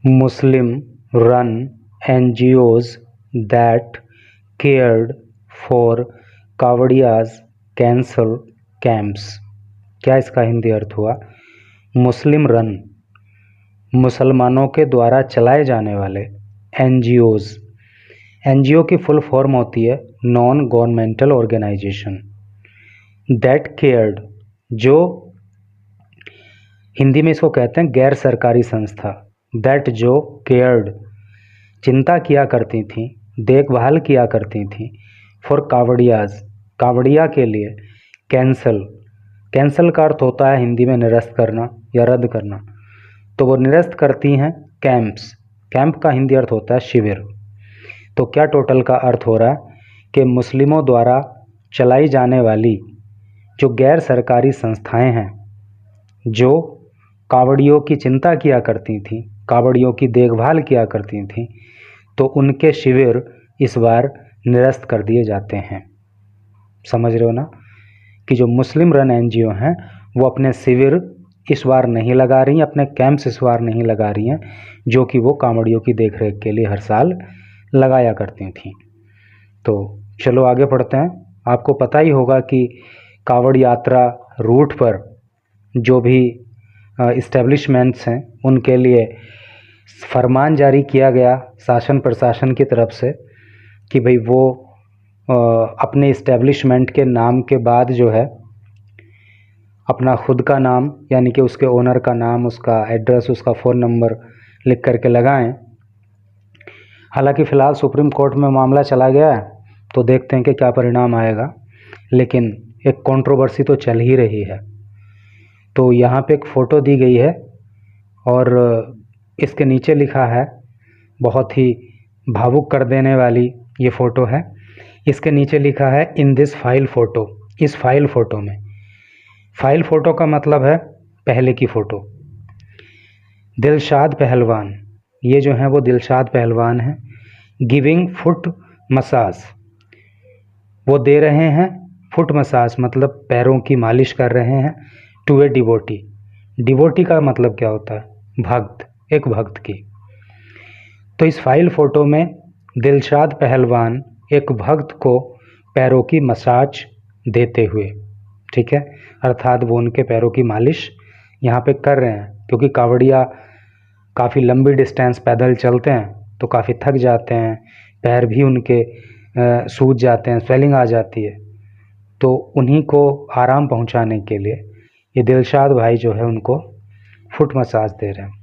Muslim run NGOs that cared for kanwariyas cancel camps. क्या इसका हिंदी अर्थ हुआ? मुस्लिम रन, मुसलमानों के द्वारा चलाए जाने वाले एनजीओज। एनजीओ की फुल फॉर्म होती है non governmental organization. That cared, जो हिंदी में इसको कहते हैं गैर सरकारी संस्था। दैट, जो केयर्ड, चिंता किया करती थी, देखभाल किया करती थी, फॉर कावड़ियाज, कावड़िया के लिए, कैंसल, कैंसल का अर्थ होता है हिंदी में निरस्त करना या रद्द करना। तो वो निरस्त करती हैं कैंप्स। कैंप का हिंदी अर्थ होता है शिविर। तो क्या टोटल का अर्थ हो रहा है कि मुस्लिमों द्वारा चलाई जाने वाली जो गैर सरकारी संस्थाएं हैं, जो कावड़ियों की चिंता किया करती थीं, कावड़ियों की देखभाल किया करती थीं, तो उनके शिविर इस बार निरस्त कर दिए जाते हैं। समझ रहे हो ना कि जो मुस्लिम रन एनजीओ हैं वो अपने शिविर इस बार नहीं लगा रही हैं, अपने कैंप्स इस बार नहीं लगा रही हैं, जो कि वो कावड़ियों की देखरेख के लिए हर साल लगाया करती थीं। तो चलो आगे पढ़ते हैं। आपको पता ही होगा कि कावड़ यात्रा रूट पर जो भी इस्टेब्लिशमेंट्स हैं उनके लिए फरमान जारी किया गया शासन प्रशासन की तरफ से कि भाई वो अपने इस्टेब्लिशमेंट के नाम के बाद जो है अपना खुद का नाम, यानी कि उसके ओनर का नाम, उसका एड्रेस, उसका फ़ोन नंबर लिख करके लगाएं। हालांकि फ़िलहाल सुप्रीम कोर्ट में मामला चला गया है, तो देखते हैं कि क्या परिणाम आएगा, लेकिन एक कंट्रोवर्सी तो चल ही रही है। तो यहाँ पे एक फ़ोटो दी गई है और इसके नीचे लिखा है, बहुत ही भावुक कर देने वाली ये फ़ोटो है। इसके नीचे लिखा है इन दिस फाइल फ़ोटो, इस फाइल फ़ोटो में। फाइल फ़ोटो का मतलब है पहले की फ़ोटो। दिलशाद पहलवान, ये जो हैं वो दिलशाद पहलवान हैं। गिविंग फुट मसाज, वो दे रहे हैं फुट मसाज, मतलब पैरों की मालिश कर रहे हैं, टू ए डिवोटी। डिवोटी का मतलब क्या होता है? भक्त, एक भक्त की। तो इस फाइल फ़ोटो में दिलशाद पहलवान एक भक्त को पैरों की मसाज देते हुए, ठीक है, अर्थात वो उनके पैरों की मालिश यहाँ पे कर रहे हैं, क्योंकि कावड़िया काफ़ी लंबी डिस्टेंस पैदल चलते हैं तो काफ़ी थक जाते हैं, पैर भी उनके सूज जाते हैं, स्वेलिंग आ जाती है। तो उन्हीं को आराम पहुँचाने के लिए ये दिलशाद भाई जो है उनको फुट मसाज दे रहे हैं।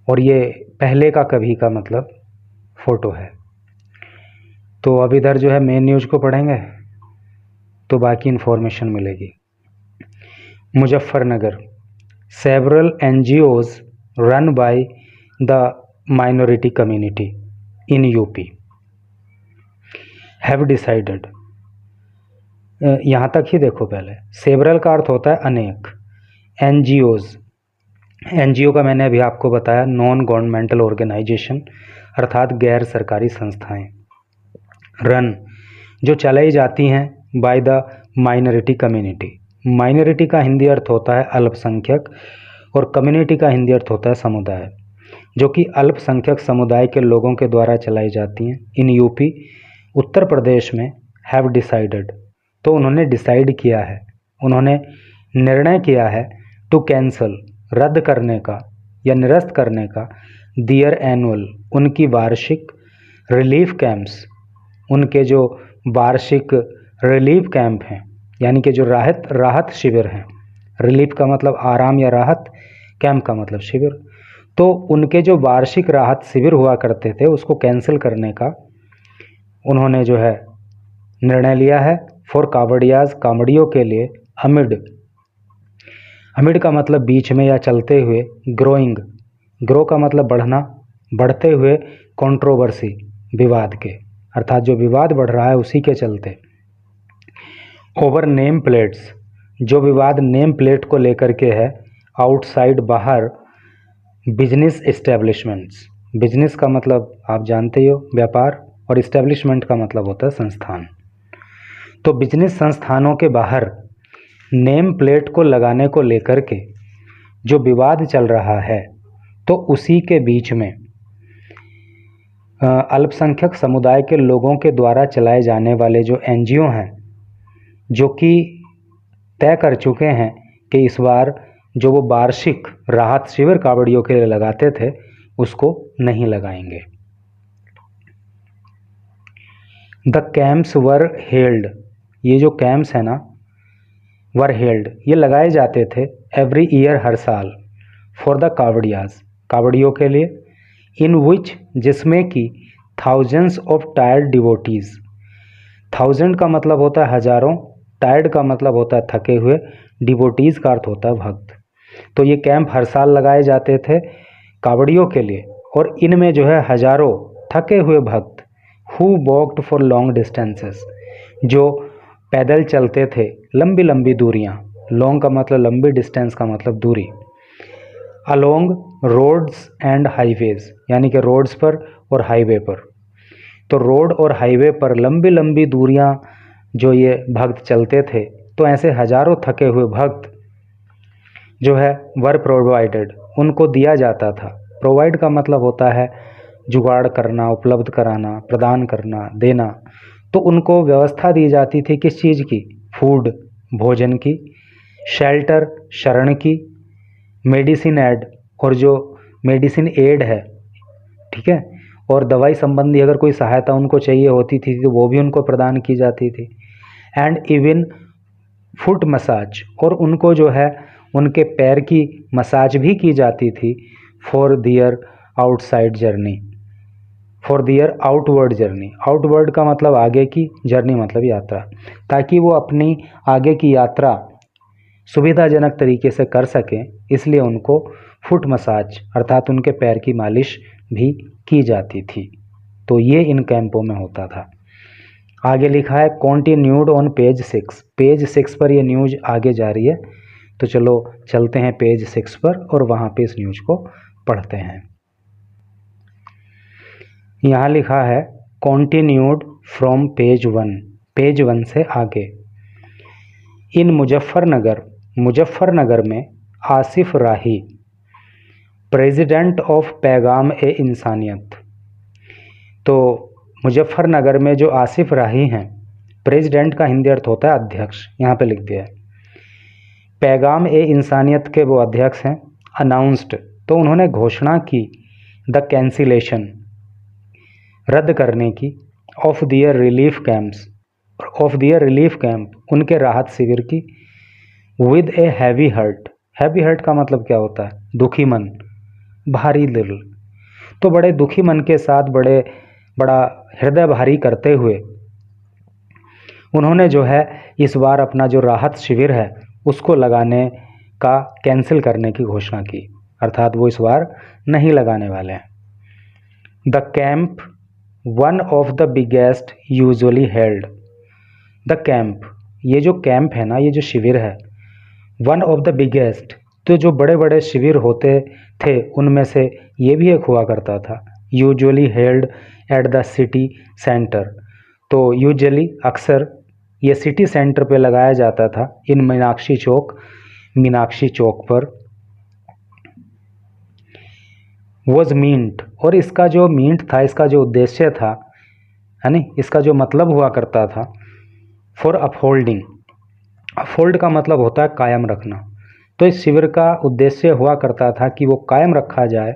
और ये पहले का कभी का मतलब फ़ोटो है। तो अब इधर जो है मेन न्यूज़ को पढ़ेंगे तो बाकी इन्फॉर्मेशन मिलेगी। Muzaffarnagar, several NGOs run by the minority community in UP have decided. यहाँ तक ही देखो पहले। सेवरल का अर्थ होता है अनेक। एनजीओज, एनजीओ का मैंने अभी आपको बताया नॉन गवर्नमेंटल ऑर्गेनाइजेशन, अर्थात गैर सरकारी संस्थाएं। रन, जो चलाई जाती हैं by the minority community. Minority का हिंदी अर्थ होता है अल्पसंख्यक और कम्युनिटी का हिंदी अर्थ होता है समुदाय, जो कि अल्पसंख्यक समुदाय के लोगों के द्वारा चलाई जाती हैं। इन यूपी, उत्तर प्रदेश में। हैव डिसाइडेड, तो उन्होंने डिसाइड किया है, उन्होंने निर्णय किया है, टू कैंसल, रद्द करने का या निरस्त करने का, दियर एनुअल, उनकी वार्षिक रिलीफ कैंप्स, उनके जो वार्षिक रिलीफ कैंप हैं, यानी कि जो राहत शिविर हैं। रिलीफ का मतलब आराम या राहत, कैंप का मतलब शिविर। तो उनके जो वार्षिक राहत शिविर हुआ करते थे उसको कैंसिल करने का उन्होंने जो है निर्णय लिया है। फॉर कावड़ियाज, कावड़ियों के लिए। अमिड, अमिड का मतलब बीच में या चलते हुए। ग्रोइंग, ग्रो का मतलब बढ़ना, बढ़ते हुए। कंट्रोवर्सी, विवाद के, अर्थात जो विवाद बढ़ रहा है उसी के चलते। ओवर नेम प्लेट्स, जो विवाद नेम प्लेट को लेकर के है। आउटसाइड, बाहर। बिजनेस एस्टेब्लिशमेंट्स, बिजनेस का मतलब आप जानते ही हो व्यापार, और इस्टेब्लिशमेंट का मतलब होता है संस्थान। तो बिजनेस संस्थानों के बाहर नेम प्लेट को लगाने को लेकर के जो विवाद चल रहा है तो उसी के बीच में अल्पसंख्यक समुदाय के लोगों के द्वारा चलाए जाने वाले जो एनजीओ हैं, जो कि तय कर चुके हैं कि इस बार जो वो वार्षिक राहत शिविर कांवड़ियों के लिए लगाते थे उसको नहीं लगाएंगे। द कैंप्स वर हेल्ड, ये जो कैंप्स है ना, वर हेल्ड, ये लगाए जाते थे एवरी ईयर, हर साल, फॉर द कावड़ियाज, कावड़ियों के लिए, इन विच, जिसमें कि thousands of tired devotees, thousand का मतलब होता है हजारों, टायर्ड का मतलब होता है थके हुए, डिवोटीज का अर्थ होता है भक्त। तो ये कैंप हर साल लगाए जाते थे कावड़ियों के लिए, और इनमें जो है हजारों थके हुए भक्त, who walked for long distances, जो पैदल चलते थे लंबी लंबी दूरियां, लॉन्ग का मतलब लंबी, डिस्टेंस का मतलब दूरी, अलोंग रोड्स एंड हाईवेज, यानी कि रोड्स पर और हाईवे पर। तो रोड और हाईवे पर लंबी लंबी दूरियां जो ये भक्त चलते थे, तो ऐसे हजारों थके हुए भक्त जो है वर प्रोवाइडेड, उनको दिया जाता था। प्रोवाइड का मतलब होता है जुगाड़ करना, उपलब्ध कराना, प्रदान करना, देना। तो उनको व्यवस्था दी जाती थी किस चीज़ की? फूड, भोजन की, शेल्टर, शरण की, मेडिसिन एड, और जो मेडिसिन एड है, ठीक है, और दवाई संबंधी अगर कोई सहायता उनको चाहिए होती थी तो वो भी उनको प्रदान की जाती थी। एंड इवन फुट मसाज, और उनको जो है उनके पैर की मसाज भी की जाती थी, for their outside journey, for their outward journey. Outward का मतलब आगे की, जर्नी मतलब यात्रा, ताकि वो अपनी आगे की यात्रा सुविधाजनक तरीके से कर सकें, इसलिए उनको फुट मसाज अर्थात उनके पैर की मालिश भी की जाती थी। तो ये इन कैंपों में होता था। आगे लिखा है कॉन्टिन्यूड ऑन पेज 6, पेज 6 पर ये न्यूज आगे जा रही है। तो चलो चलते हैं पेज 6 पर और वहाँ पे इस न्यूज को पढ़ते हैं। यहाँ लिखा है कॉन्टिन्यूड फ्रॉम पेज 1, पेज 1 से आगे। इन मुजफ्फरनगर, मुजफ्फरनगर में आसिफ राही, प्रेसिडेंट ऑफ पैगाम ए इंसानियत। तो मुजफ्फरनगर में जो आसिफ राही हैं, प्रेसिडेंट का हिंदी अर्थ होता है अध्यक्ष, यहाँ पे लिख दिया है। पैगाम ए इंसानियत के वो अध्यक्ष हैं। अनाउंस्ड, तो उन्होंने घोषणा की, द कैंसिलेशन, रद्द करने की, of their relief camps, of their relief camp, उनके राहत शिविर की, with a heavy heart, heavy heart का मतलब क्या होता है? दुखी मन, भारी दिल। तो बड़े दुखी मन के साथ, बड़ा हृदय भारी करते हुए उन्होंने जो है इस बार अपना जो राहत शिविर है उसको लगाने का कैंसिल करने की घोषणा की, अर्थात वो इस बार नहीं लगाने वाले हैं। The camp one of the biggest usually held, the camp, ये जो कैंप है ना, ये जो शिविर है, वन ऑफ द बिगेस्ट, तो जो बड़े बड़े शिविर होते थे उनमें से ये भी एक हुआ करता था। Usually held at the city centre, तो यूजुअली अक्सर ये सिटी सेंटर पे लगाया जाता था, इन मीनाक्षी चौक, मीनाक्षी चौक पर। वॉज मीन्ट, और इसका जो मीन्ट था, इसका जो उद्देश्य था, यानी इसका जो मतलब हुआ करता था, फॉर अपहोल्डिंग, अपहोल्ड का मतलब होता है कायम रखना। तो इस शिविर का उद्देश्य हुआ करता था कि वो कायम रखा जाए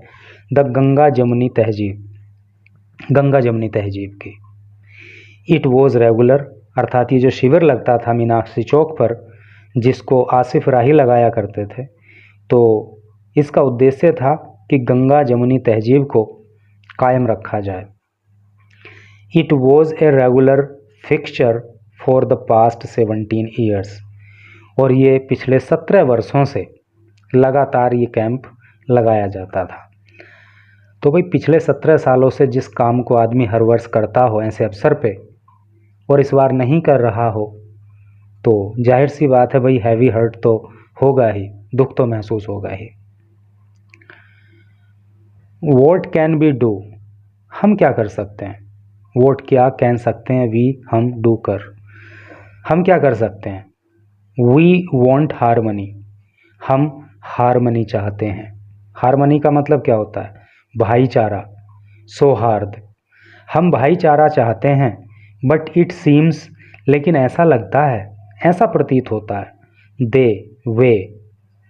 द गंगा जमुनी तहजीब, गंगा जमुनी तहजीब की। इट वॉज रेगुलर, अर्थात ये जो शिविर लगता था मीनाक्षी चौक पर, जिसको आसिफ राही लगाया करते थे, तो इसका उद्देश्य था कि गंगा जमुनी तहजीब को कायम रखा जाए। It was a regular fixture for the past 17 years, और ये पिछले 17 वर्षों से लगातार ये कैंप लगाया जाता था। तो भाई पिछले 17 सालों से जिस काम को आदमी हर वर्ष करता हो ऐसे अवसर पे, और इस बार नहीं कर रहा हो, तो जाहिर सी बात है भाई हैवी हर्ट तो होगा ही, दुख तो महसूस होगा ही। वॉट कैन बी डू, हम क्या कर सकते हैं? वोट क्या कह सकते हैं? वी, हम, डू कर, हम क्या कर सकते हैं? वी वॉन्ट हारमनी, हम हारमनी चाहते हैं, हारमनी का मतलब क्या होता है? भाईचारा, सौहार्द। हम भाईचारा चाहते हैं, बट इट सीम्स, लेकिन ऐसा लगता है, ऐसा प्रतीत होता है, दे, वे,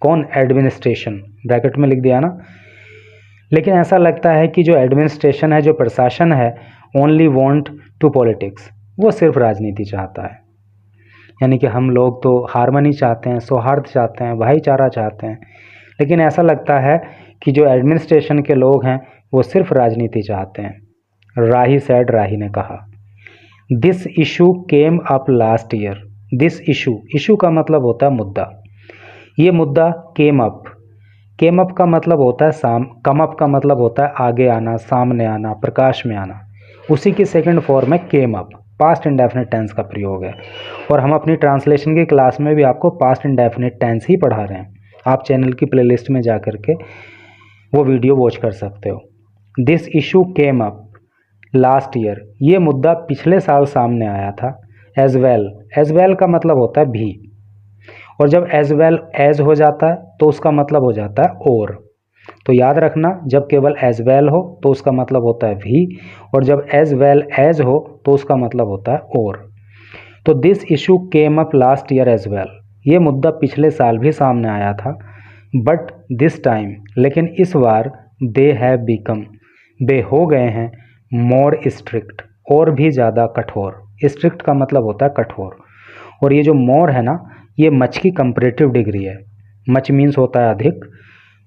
कौन? एडमिनिस्ट्रेशन, ब्रैकेट में लिख दिया ना। लेकिन ऐसा लगता है कि जो एडमिनिस्ट्रेशन है, जो प्रशासन है, ओनली वांट टू पॉलिटिक्स, वो सिर्फ राजनीति चाहता है। यानी कि हम लोग तो हारमनी चाहते हैं, सौहार्द चाहते हैं, भाईचारा चाहते हैं, लेकिन ऐसा लगता है कि जो एडमिनिस्ट्रेशन के लोग हैं वो सिर्फ राजनीति चाहते हैं। राही सेड, राही ने कहा। This issue came up last year. This issue, issue का मतलब होता है मुद्दा। ये मुद्दा केम अप, केम अप का मतलब होता है कम अप का मतलब होता है आगे आना, सामने आना, प्रकाश में आना। उसी की सेकंड फॉर्म है came up, past indefinite tense का प्रयोग है। और हम अपनी ट्रांसलेशन की क्लास में भी आपको पास्ट इंडेफिनिट टेंस ही पढ़ा रहे हैं। आप चैनल की प्लेलिस्ट में जा कर के वो वीडियो वॉच कर सकते हो। This issue came up last year, ये मुद्दा पिछले साल सामने आया था। एज वेल, एज वेल का मतलब होता है भी, और जब एज वेल एज हो जाता है तो उसका मतलब हो जाता है और। तो याद रखना, जब केवल एज वेल हो तो उसका मतलब होता है भी, और जब एज वेल एज हो तो उसका मतलब होता है और। तो this issue came up last year as well, ये मुद्दा पिछले साल भी सामने आया था। बट दिस टाइम, लेकिन इस बार, दे हैव बिकम, वे हो गए हैं मोर स्ट्रिक्ट, और भी ज़्यादा कठोर। स्ट्रिक्ट का मतलब होता है कठोर, और ये जो मोर है ना, ये मच की कंपैरेटिव डिग्री है। मच मीन्स होता है अधिक,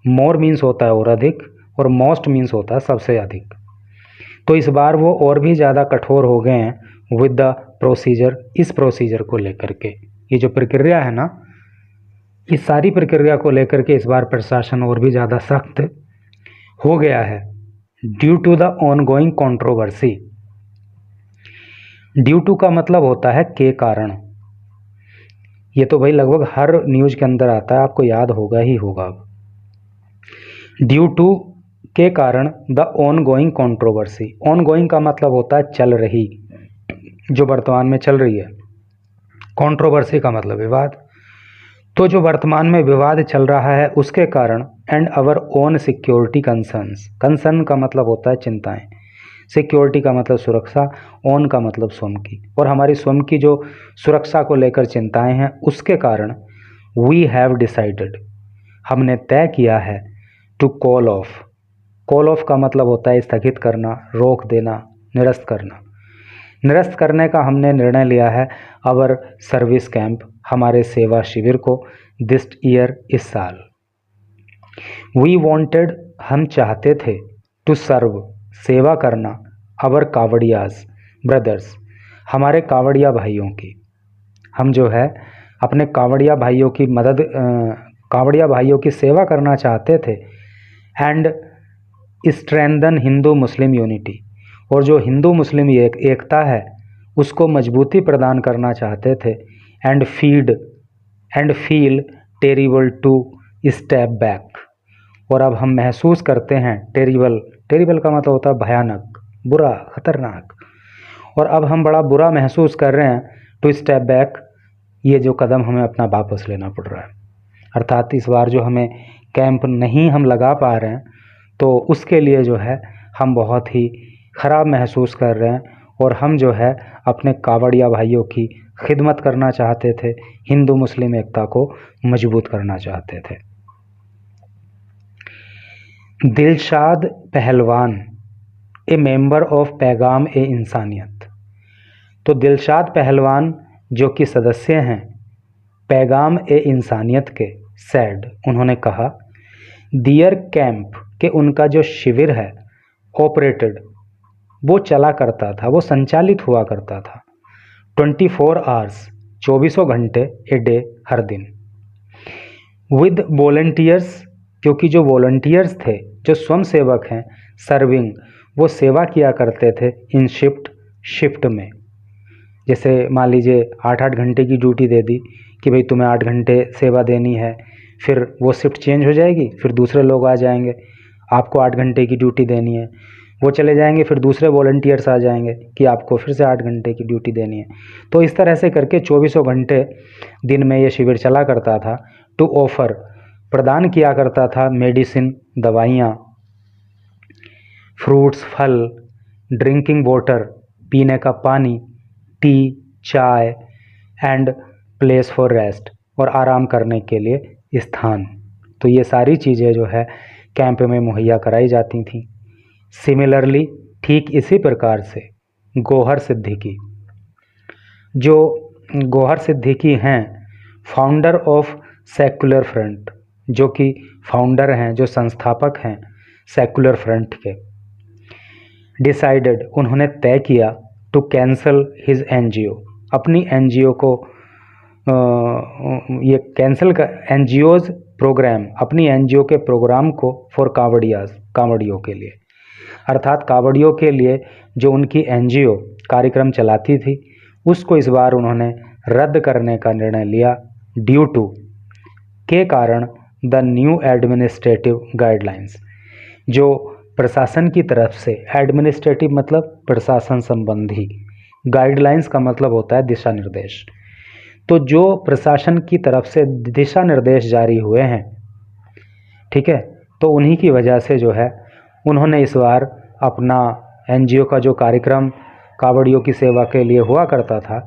मोर मीन्स होता है और अधिक, और मोस्ट मीन्स होता है सबसे अधिक। तो इस बार वो और भी ज़्यादा कठोर हो गए हैं विद द प्रोसीजर, इस प्रोसीजर को लेकर के। ये जो प्रक्रिया है ना, इस सारी प्रक्रिया को लेकर के इस बार प्रशासन और भी ज़्यादा सख्त हो गया है। Due to the ongoing controversy, due to का मतलब होता है के कारण। ये तो भाई लगभग हर न्यूज़ के अंदर आता है, आपको याद होगा ही होगा। ड्यू टू के कारण, द ऑनगोइंग कंट्रोवर्सी, ऑनगोइंग का मतलब होता है चल रही, जो वर्तमान में चल रही है। कंट्रोवर्सी का मतलब विवाद, तो जो वर्तमान में विवाद चल रहा है उसके कारण। And our own security concerns, concern का मतलब होता है चिंताएं, सिक्योरिटी का मतलब सुरक्षा, ओन का मतलब स्वयं की, और हमारी स्वयं की जो सुरक्षा को लेकर चिंताएं हैं उसके कारण वी हैव डिसाइडेड, हमने तय किया है, to call off, call off का मतलब होता है स्थगित करना, रोक देना, निरस्त करना। निरस्त करने का हमने निर्णय लिया है आवर सर्विस कैंप, हमारे सेवा शिविर को, दिस ईयर, इस साल। वी वांटेड, हम चाहते थे, टू सर्व, सेवा करना, आवर कावड़ियाज ब्रदर्स, हमारे कावड़िया भाइयों की। हम जो है अपने कावड़िया भाइयों की मदद, कावड़िया भाइयों की सेवा करना चाहते थे। And strengthen Hindu Muslim unity, और जो हिंदू मुस्लिम एकता है उसको मजबूती प्रदान करना चाहते थे। And feel terrible to step back, और अब हम महसूस करते हैं, टेरिबल, टेरिबल का मतलब होता है भयानक, बुरा, खतरनाक, और अब हम बड़ा बुरा महसूस कर रहे हैं, टू स्टेप बैक, ये जो कदम हमें अपना वापस लेना पड़ रहा है। अर्थात इस बार जो हमें कैंप नहीं हम लगा पा रहे हैं, तो उसके लिए जो है हम बहुत ही ख़राब महसूस कर रहे हैं, और हम जो है अपने कावड़िया भाइयों की खिदमत करना चाहते थे, हिंदू मुस्लिम एकता को मजबूत करना चाहते थे। दिलशाद पहलवान, ए मेंबर ऑफ पैगाम ए इंसानियत, तो दिलशाद पहलवान जो कि सदस्य हैं पैगाम ए इंसानियत के, सैड, उन्होंने कहा, दियर कैंप, के उनका जो शिविर है, ऑपरेटेड, वो चला करता था, वो संचालित हुआ करता था, 24 आवर्स, 24 घंटे, ए डे, हर दिन, विद वॉलंटियर्स, क्योंकि जो वॉलंटियर्स थे, जो स्वयंसेवक हैं, सर्विंग, वो सेवा किया करते थे, इन शिफ्ट में। जैसे मान लीजिए 8-8 घंटे की ड्यूटी दे दी कि भाई तुम्हें 8 घंटे सेवा देनी है, फिर वो शिफ्ट चेंज हो जाएगी, फिर दूसरे लोग आ जाएंगे, आपको 8 घंटे की ड्यूटी देनी है, वो चले जाएंगे, फिर दूसरे वॉलंटियर्स आ जाएंगे कि आपको फिर से 8 घंटे की ड्यूटी देनी है। तो इस तरह से करके 24 घंटे दिन में ये शिविर चला करता था, टू ऑफर प्रदान किया करता था मेडिसिन, दवाइयाँ, फ्रूट्स, फल, ड्रिंकिंग वाटर, पीने का पानी, टी, चाय एंड प्लेस फॉर रेस्ट, और आराम करने के लिए स्थान। तो ये सारी चीज़ें जो है कैंप में मुहैया कराई जाती थी। सिमिलरली ठीक इसी प्रकार से गौहर सिद्दीकी, जो गौहर सिद्दीकी हैं फाउंडर ऑफ सेक्युलर फ्रंट, जो कि फाउंडर हैं, जो संस्थापक हैं सेक्युलर फ्रंट के, डिसाइडेड, उन्होंने तय किया टू कैंसल हिज एनजीओ, अपनी एनजीओ को ये कैंसिल का एनजीओज प्रोग्राम, अपनी एनजीओ के प्रोग्राम को फॉर कावड़ियाज, कावड़ियों के लिए, अर्थात कावड़ियों के लिए जो उनकी एनजीओ कार्यक्रम चलाती थी उसको इस बार उन्होंने रद्द करने का निर्णय लिया, ड्यू टू, के कारण, द न्यू एडमिनिस्ट्रेटिव गाइडलाइंस, जो प्रशासन की तरफ से, एडमिनिस्ट्रेटिव मतलब प्रशासन संबंधी, गाइडलाइंस का मतलब होता है दिशा निर्देश, तो जो प्रशासन की तरफ से दिशा निर्देश जारी हुए हैं, ठीक है, तो उन्हीं की वजह से जो है उन्होंने इस बार अपना एनजीओ का जो कार्यक्रम कावड़ियों की सेवा के लिए हुआ करता था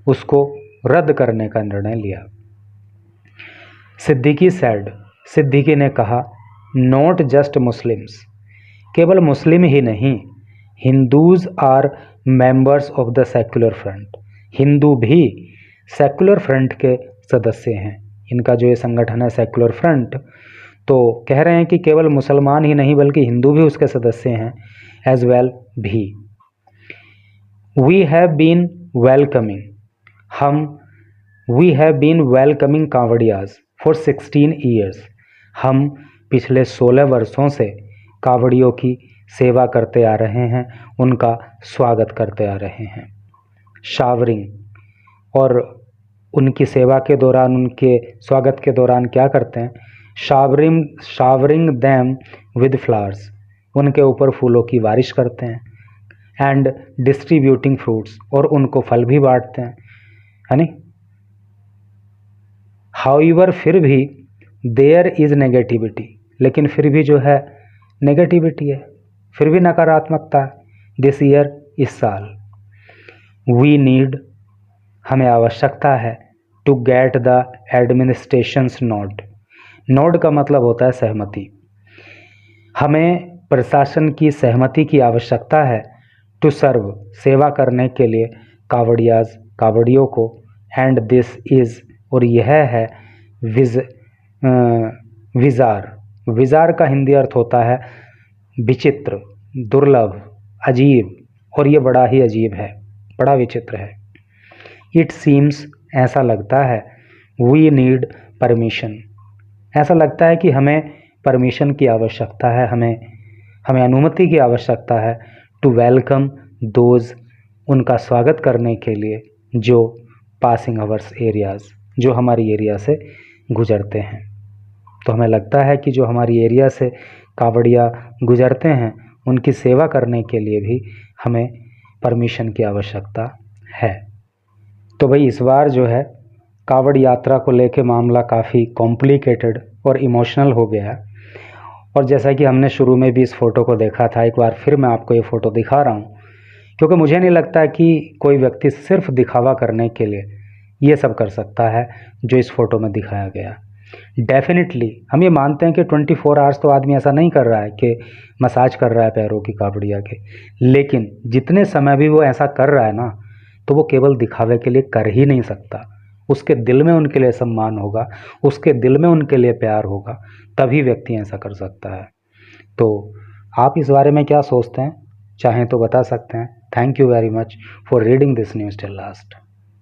उसको रद्द करने का निर्णय लिया। सिद्दीकी सेड, सिद्दीकी ने कहा, नॉट जस्ट मुस्लिम्स, केवल मुस्लिम ही नहीं, Hindus are members of the secular front, Hindu भी सेक्युलर फ्रंट के सदस्य हैं। इनका जो ये संगठन है सेक्युलर फ्रंट, तो कह रहे हैं कि केवल मुसलमान ही नहीं बल्कि हिंदू भी उसके सदस्य हैं एज वेल भी। We have been welcoming, we have been welcoming kanwariyas for 16 years, हम पिछले 16 वर्षों से कावड़ियों की सेवा करते आ रहे हैं, उनका स्वागत करते आ रहे हैं। शावरिंग, और उनकी सेवा के दौरान, उनके स्वागत के दौरान क्या करते हैं, शावरिंग दैम विद फ्लावर्स, उनके ऊपर फूलों की बारिश करते हैं, एंड डिस्ट्रीब्यूटिंग फ्रूट्स, और उनको फल भी बांटते हैं, है नी। हाउएवर, फिर भी, देयर इज़ नेगेटिविटी, लेकिन फिर भी जो है नेगेटिविटी है, फिर भी नकारात्मकता है, दिस ईयर, इस साल। वी नीड, हमें आवश्यकता है, to get the administration's nod, nod का मतलब होता है सहमति, हमें प्रशासन की सहमति की आवश्यकता है, टू सर्व, सेवा करने के लिए, कावड़ियाज, कावड़ियों को, एंड दिस इज़, और यह है, विजार, विजार का हिंदी अर्थ होता है विचित्र, दुर्लभ, अजीब, और ये बड़ा ही अजीब है, बड़ा विचित्र है। इट सीम्स, ऐसा लगता है, वी नीड परमिशन, ऐसा लगता है कि हमें परमिशन की आवश्यकता है, हमें अनुमति की आवश्यकता है, टू वेलकम दोज, उनका स्वागत करने के लिए, जो पासिंग अवर्स एरियाज़, जो हमारी एरिया से गुजरते हैं। तो हमें लगता है कि जो हमारी एरिया से कावड़िया गुजरते हैं उनकी सेवा करने के लिए भी हमें परमिशन की आवश्यकता है। तो भाई इस बार जो है कावड़ यात्रा को लेके मामला काफ़ी कॉम्प्लिकेटेड और इमोशनल हो गया है, और जैसा कि हमने शुरू में भी इस फ़ोटो को देखा था, एक बार फिर मैं आपको ये फ़ोटो दिखा रहा हूँ, क्योंकि मुझे नहीं लगता कि कोई व्यक्ति सिर्फ दिखावा करने के लिए ये सब कर सकता है जो इस फ़ोटो में दिखाया गया। डेफिनेटली हम ये मानते हैं कि 24 आवर्स तो आदमी ऐसा नहीं कर रहा है कि मसाज कर रहा है पैरों की कावड़िया के, लेकिन जितने समय भी वो ऐसा कर रहा है ना, तो वो केवल दिखावे के लिए कर ही नहीं सकता, उसके दिल में उनके लिए सम्मान होगा, उसके दिल में उनके लिए प्यार होगा, तभी व्यक्ति ऐसा कर सकता है। तो आप इस बारे में क्या सोचते हैं, चाहें तो बता सकते हैं। Thank you very much for reading this news till last.